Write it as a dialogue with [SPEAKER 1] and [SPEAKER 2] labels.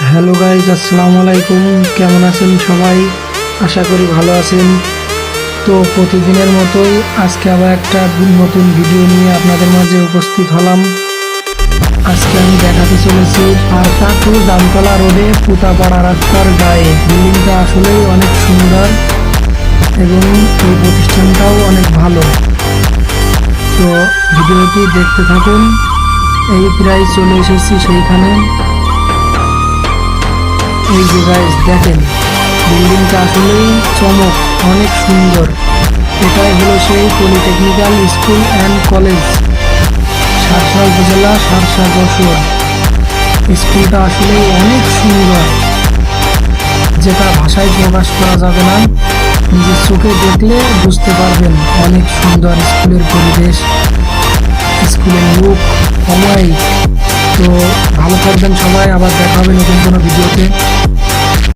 [SPEAKER 1] Hello guys, আসসালামু আলাইকুম। কেমন আছেন সবাই? আশা করি ভালো আছেন। তো প্রতিদিনের মতোই আজকে আবার একটা নতুন ভিডিও নিয়ে আপনাদের মাঝে উপস্থিত হলাম। আজকে আমি দেখাতে চলেছি পারতা টু জামতলা রোডে পুতাপাড়া রাস্তার গায়ে। বিল্ডিংটা আসলেই অনেক সুন্দর এবং এই প্রতিষ্ঠানটাও অনেক ভালো। তো ভিডিওটি দেখতে থাকুন। এই প্রায় চলে এসেছি সেইখানে। এই যে গাইস দেখেন, বিল্ডিংটা আসলেই চমক, অনেক সুন্দর। এটাই হলো সেই polytechnical school and college, Sharsha উপজেলা, শার্শা যশোর। স্কুলটা আসলেই অনেক সুন্দর, যেটা ভাষায় প্রকাশ করা যাবে না। নিজের চোখে দেখলে বুঝতে পারবেন অনেক সুন্দর স্কুলের পরিবেশ, স্কুলের লুক, অমায়িক। তো ভালো থাকবেন সবাই, আবার দেখা হবে নতুন কোনো ভিডিওতে।